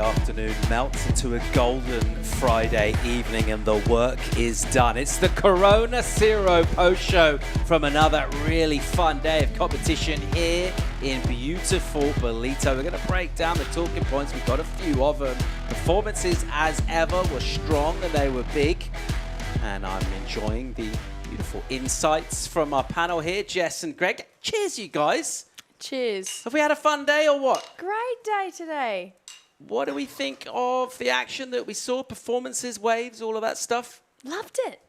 afternoon melts into a golden Friday evening and the work is done. It's the Corona Cero post show from another really fun day of competition here in beautiful Ballito. We're going to break down the talking points. We've got a few of them. Performances, as ever, were strong and they were big. And I'm enjoying the beautiful insights from our panel here, Jess and Greg. Cheers, you guys. Cheers. Have we had a fun day or what? Great day today. What do we think of the action that we saw? Performances, waves, all of that stuff? Loved it.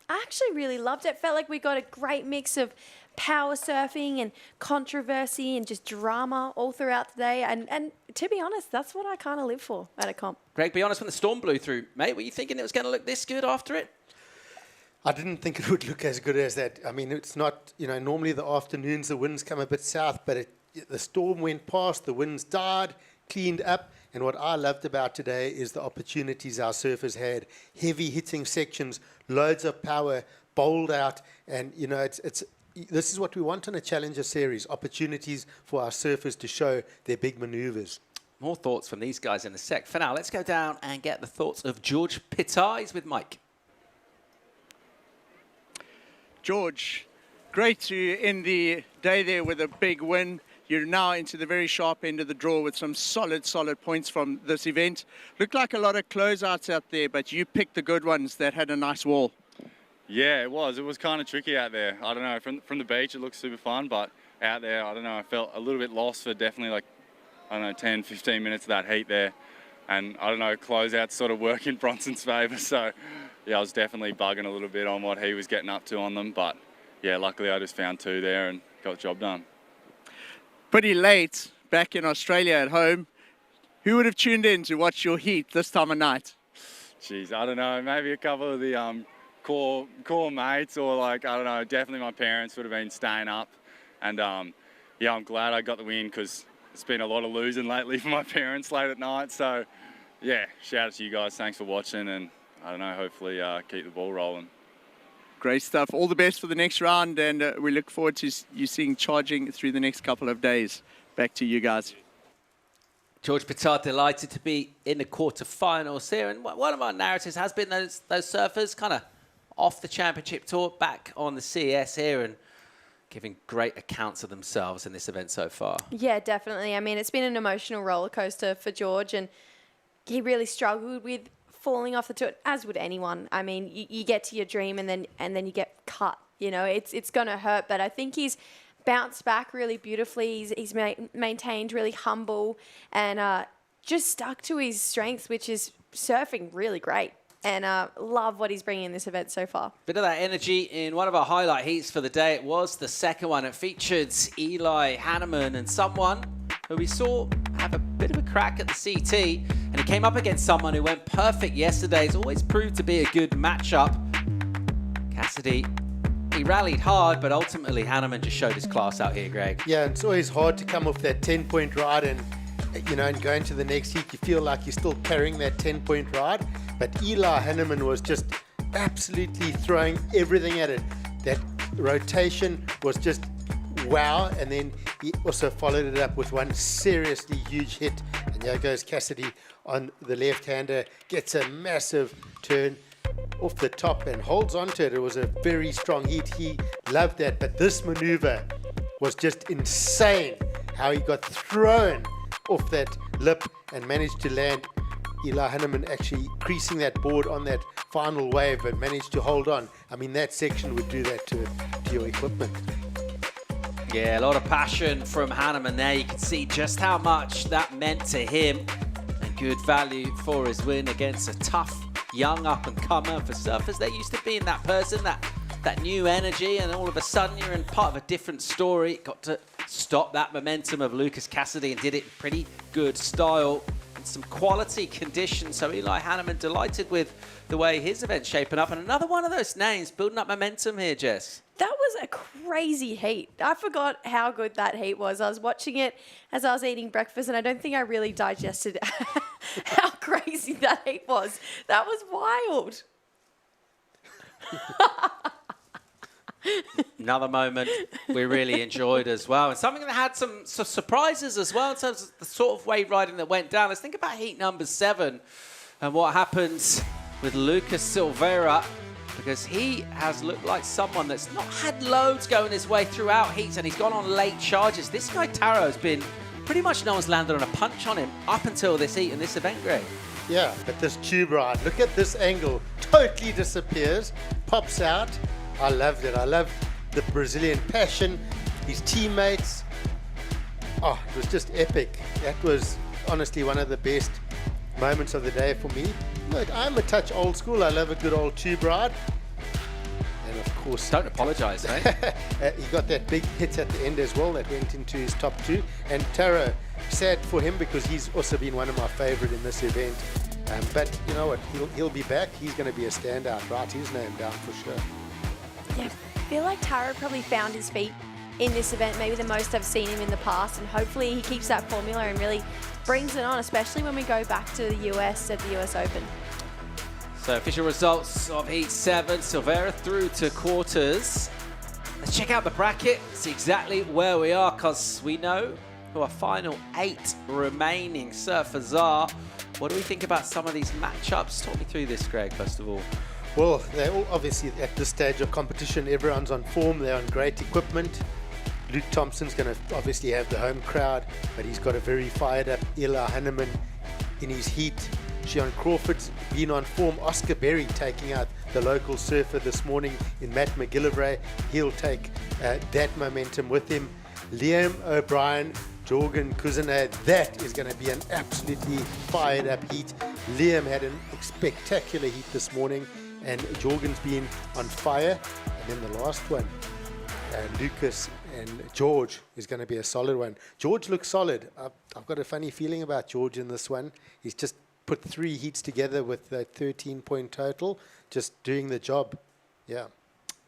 I actually really loved it. Felt like we got a great mix of power surfing and controversy and just drama all throughout the day. And to be honest, that's what I kind of live for at a comp. Greg, be honest, when the storm blew through, mate, were you thinking it was going to look this good after it? I didn't think it would look as good as that. I mean, it's not, you know, normally the afternoons, the winds come a bit south, but the storm went past, the winds died, cleaned up. And what I loved about today is the opportunities our surfers had. Heavy hitting sections, loads of power, bowled out. And, you know, this is what we want in a Challenger series, opportunities for our surfers to show their big maneuvers. More thoughts from these guys in a sec. For now, let's go down and get the thoughts of George Pittar. He's with Mike. George, great to end the day there with a big win. You're now into the very sharp end of the draw with some solid points from this event. Looked like a lot of closeouts out there, but you picked the good ones that had a nice wall. Yeah, it was. It was kind of tricky out there. I don't know, from the beach it looked super fun, but out there, I don't know, I felt a little bit lost for definitely like, I don't know, 10, 15 minutes of that heat there. And I don't know, closeouts sort of work in Bronson's favour, so yeah, I was definitely bugging a little bit on what he was getting up to on them, but yeah, luckily I just found two there and got the job done. Pretty late back in Australia at home. Who would have tuned in to watch your heat this time of night? Jeez, I don't know, maybe a couple of the core mates, or like, I don't know, definitely my parents would have been staying up. And yeah, I'm glad I got the win because it's been a lot of losing lately for my parents late at night. So yeah, shout out to you guys. Thanks for watching, and I don't know, hopefully keep the ball rolling. Great stuff. All the best for the next round, and we look forward to you seeing charging through the next couple of days. Back to you guys. George Pittar delighted to be in the quarterfinals here, and one of our narratives has been those surfers kind of off the championship tour, back on the CS here, and giving great accounts of themselves in this event so far. Yeah, definitely. I mean, it's been an emotional roller coaster for George, and he really struggled with falling off the tour, as would anyone. I mean, you get to your dream and then you get cut. You know, it's going to hurt, but I think he's bounced back really beautifully. He's maintained really humble and just stuck to his strengths, which is surfing really great. And love what he's bringing in this event so far. Bit of that energy in one of our highlight heats for the day. It was the second one. It featured Eli Hanneman and someone who we saw have a bit of a crack at the CT. And he came up against someone who went perfect yesterday. It's always proved to be a good matchup. Cassity, he rallied hard, but ultimately Hanneman just showed his class out here, Greg. Yeah, it's always hard to come off that 10-point ride and, you know, and go into the next heat. You feel like you're still carrying that 10-point ride. But Eli Hanneman was just absolutely throwing everything at it. That rotation was just wow. And then he also followed it up with one seriously huge hit. And there goes Cassity on the left-hander, gets a massive turn off the top and holds on to it. It was a very strong heat. He loved that. But this maneuver was just insane, how he got thrown off that lip and managed to land. Eli Hanneman actually creasing that board on that final wave but managed to hold on. I mean, that section would do that to your equipment. Yeah, a lot of passion from Hanneman there. You can see just how much that meant to him. And good value for his win against a tough young up-and-comer. For surfers, they're used to being that person, that new energy, and all of a sudden you're in part of a different story. Got to stop that momentum of Lucas Cassity and did it in pretty good style. Some quality conditions. So Eli Hanneman delighted with the way his event's shaping up. And another one of those names building up momentum here, Jess. That was a crazy heat. I forgot how good that heat was. I was watching it as I was eating breakfast, and I don't think I really digested how crazy that heat was. That was wild. Another moment we really enjoyed as well. And something that had some surprises as well in terms of the sort of wave riding that went down. Let's think about heat number 7 and what happens with Lucas Silveira, because he has looked like someone that's not had loads going his way throughout heats, and he's gone on late charges. This guy, Taro, has been pretty much no one's landed on a punch on him up until this heat and this event, Greg. Yeah, but this tube ride, look at this angle, totally disappears, pops out. I loved it. I loved the Brazilian passion, his teammates. Oh, it was just epic. That was honestly one of the best moments of the day for me. Look, I'm a touch old school. I love a good old tube ride. And of course... Don't apologise, mate. He got that big hit at the end as well that went into his top 2. And Taro, sad for him because he's also been one of my favourite in this event. But you know what? He'll be back. He's going to be a standout. Write his name down for sure. Yeah, I feel like Taro probably found his feet in this event, maybe the most I've seen him in the past, and hopefully he keeps that formula and really brings it on, especially when we go back to the US at the US Open. So official results of Heat 7, Silveira through to quarters. Let's check out the bracket, see exactly where we are, because we know who our final 8 remaining surfers are. What do we think about some of these matchups? Talk me through this, Greg, first of all. Well, they're all obviously at this stage of competition, everyone's on form, they're on great equipment. Luke Thompson's going to obviously have the home crowd, but he's got a very fired up Eli Hanneman in his heat. Sean Crawford's been on form. Oscar Berry taking out the local surfer this morning in Matt McGillivray. He'll take that momentum with him. Liam O'Brien, Jorgen Kuzina, that is going to be an absolutely fired up heat. Liam had a spectacular heat this morning, and Jorgen's been on fire. And then the last one, Lucas and George is going to be a solid one. George looks solid. I've got a funny feeling about George in this one. He's just put 3 heats together with a 13-point total, just doing the job. Yeah.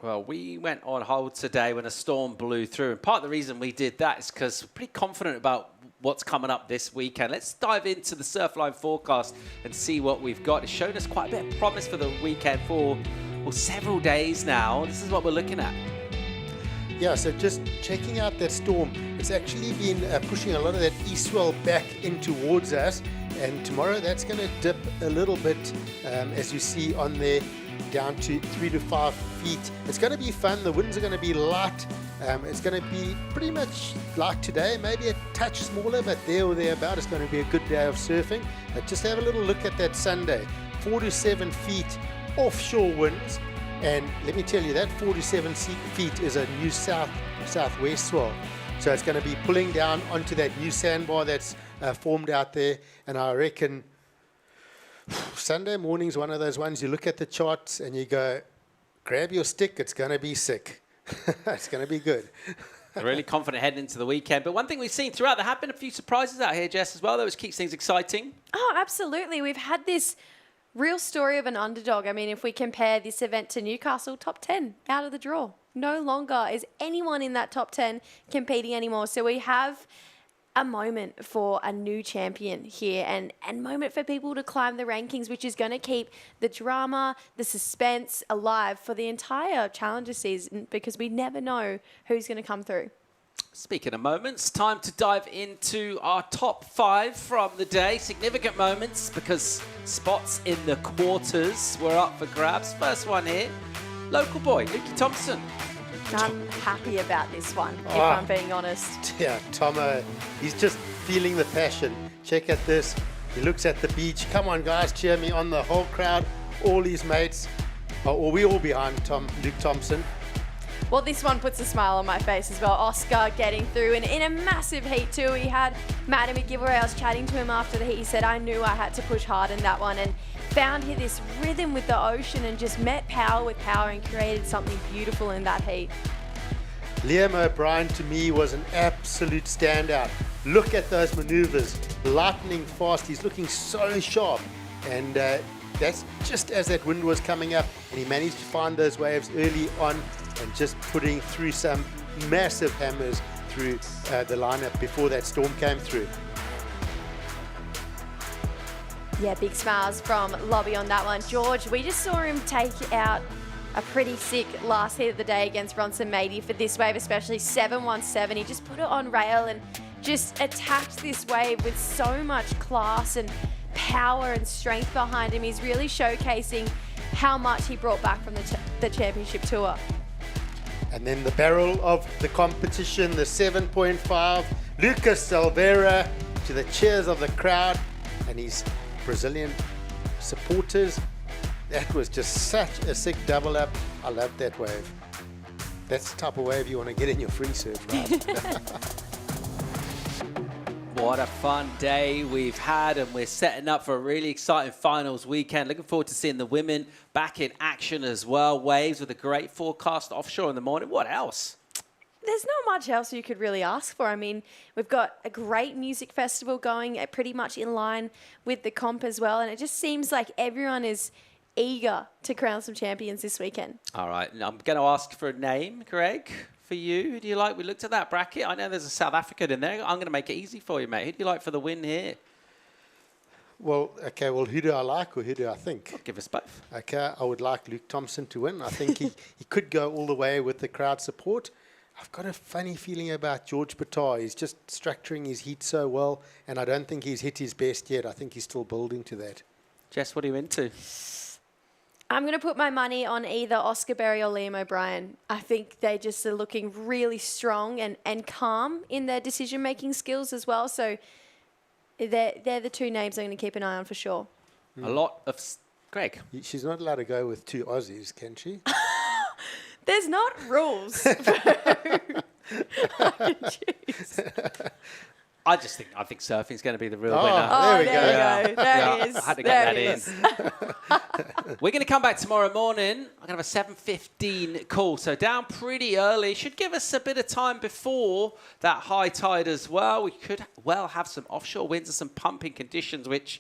Well, we went on hold today when a storm blew through, and part of the reason we did that is because we're pretty confident about what's coming up this weekend. Let's dive into the Surfline forecast and see what we've got. It's shown us quite a bit of promise for the weekend for several days now. This is what we're looking at. Yeah, so just checking out that storm, it's actually been pushing a lot of that east swell back in towards us, and tomorrow that's going to dip a little bit, as you see on there, down to 3 to 5 feet. It's going to be fun. The winds are going to be light. It's going to be pretty much like today, maybe a touch smaller, but there or thereabout. It's going to be a good day of surfing. Just have a little look at that Sunday. 4 to 7 feet offshore winds. And let me tell you, that 4 to 7 feet is a new southwest swell. So it's going to be pulling down onto that new sandbar that's formed out there. And I reckon Sunday morning's one of those ones you look at the charts and you go, grab your stick, it's going to be sick. It's going to be good. Really confident heading into the weekend. But one thing we've seen throughout, there have been a few surprises out here, Jess, as well, which keeps things exciting. Oh, absolutely. We've had this real story of an underdog. I mean, if we compare this event to Newcastle, top 10 out of the draw. No longer is anyone in that top 10 competing anymore. So we have a moment for a new champion here, and moment for people to climb the rankings, which is going to keep the drama, the suspense alive for the entire Challenger season, because we never know who's going to come through. Speaking of moments, time to dive into our top 5 from the day. Significant moments because spots in the quarters were up for grabs. First one here, local boy, Luke Thompson. I'm happy about this one, if I'm being honest. Yeah, Tomo, he's just feeling the passion. Check out this. He looks at the beach. Come on, guys, cheer me on. The whole crowd, all his mates. Or we all behind Luke Thompson. Well, this one puts a smile on my face as well. Oscar getting through, and in a massive heat too. He had Matthew McGillivray. I was chatting to him after the heat. He said, I knew I had to push hard in that one, and found here this rhythm with the ocean and just met power with power and created something beautiful in that heat. Liam O'Brien, to me, was an absolute standout. Look at those maneuvers, lightning fast. He's looking so sharp, and that's just as that wind was coming up, and he managed to find those waves early on and just putting through some massive hammers through the lineup before that storm came through. Yeah, big smiles from Lobby on that one. George, we just saw him take out a pretty sick last heat of the day against Bronson Matey for this wave, especially 717. He just put it on rail and just attacked this wave with so much class and power and strength behind him. He's really showcasing how much he brought back from the championship tour. And then the barrel of the competition, the 7.5, Lucas Silveira, to the cheers of the crowd and his Brazilian supporters. That was just such a sick double up. I love that wave. That's the type of wave you want to get in your free serve, right? What a fun day we've had, and we're setting up for a really exciting finals weekend. Looking forward to seeing the women back in action as well. Waves with a great forecast offshore in the morning. What else? There's not much else you could really ask for. I mean, we've got a great music festival going, pretty much in line with the comp as well, and it just seems like everyone is eager to crown some champions this weekend. All right, I'm going to ask for a name, Greg, for you. Who do you like? We looked at that bracket. I know there's a South African in there. I'm going to make it easy for you, mate. Who do you like for the win here? Well, okay, well, who do I like or who do I think? Give us both. Okay, I would like Luke Thompson to win. I think he could go all the way with the crowd support. I've got a funny feeling about George Pittar. He's just structuring his heat so well, and I don't think he's hit his best yet. I think he's still building to that. Jess, what are you into? I'm going to put my money on either Oscar Berry or Liam O'Brien. I think they just are looking really strong and calm in their decision-making skills as well. So they're the two names I'm going to keep an eye on for sure. A lot of... Greg? She's not allowed to go with two Aussies, can she? There's not rules for who I can choose. I think surfing's going to be the real winner. There we go. There it is. I had to get that in. We're going to come back tomorrow morning. I'm going to have a 7:15 call, so down pretty early. Should give us a bit of time before that high tide as well. We could well have some offshore winds and some pumping conditions, which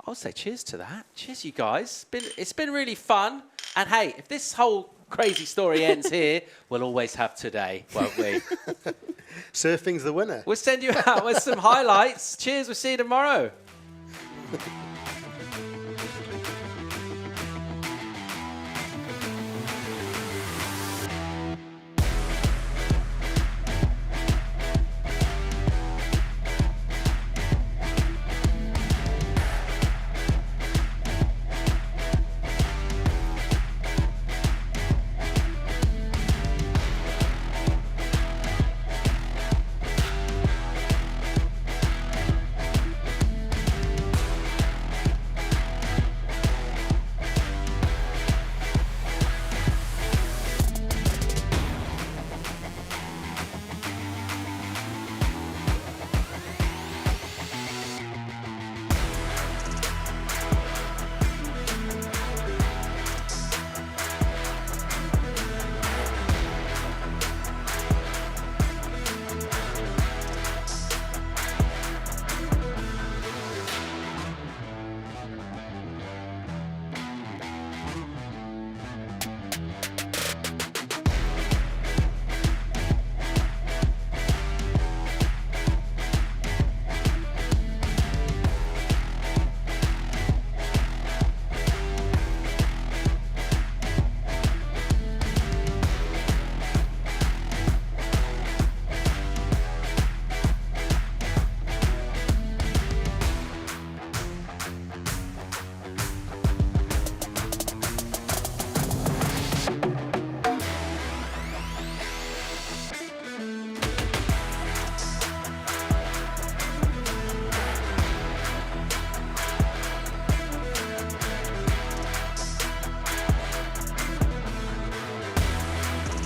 I'll say cheers to that. Cheers, you guys. It's been really fun. And hey, if this whole crazy story ends here, we'll always have today, won't we? Surfing's the winner. We'll send you out with some highlights. Cheers. We'll see you tomorrow.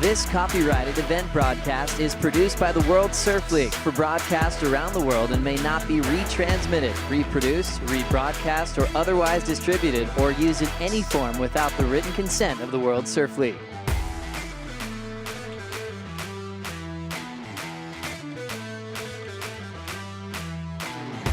This copyrighted event broadcast is produced by the World Surf League for broadcast around the world and may not be retransmitted, reproduced, rebroadcast, or otherwise distributed or used in any form without the written consent of the World Surf League.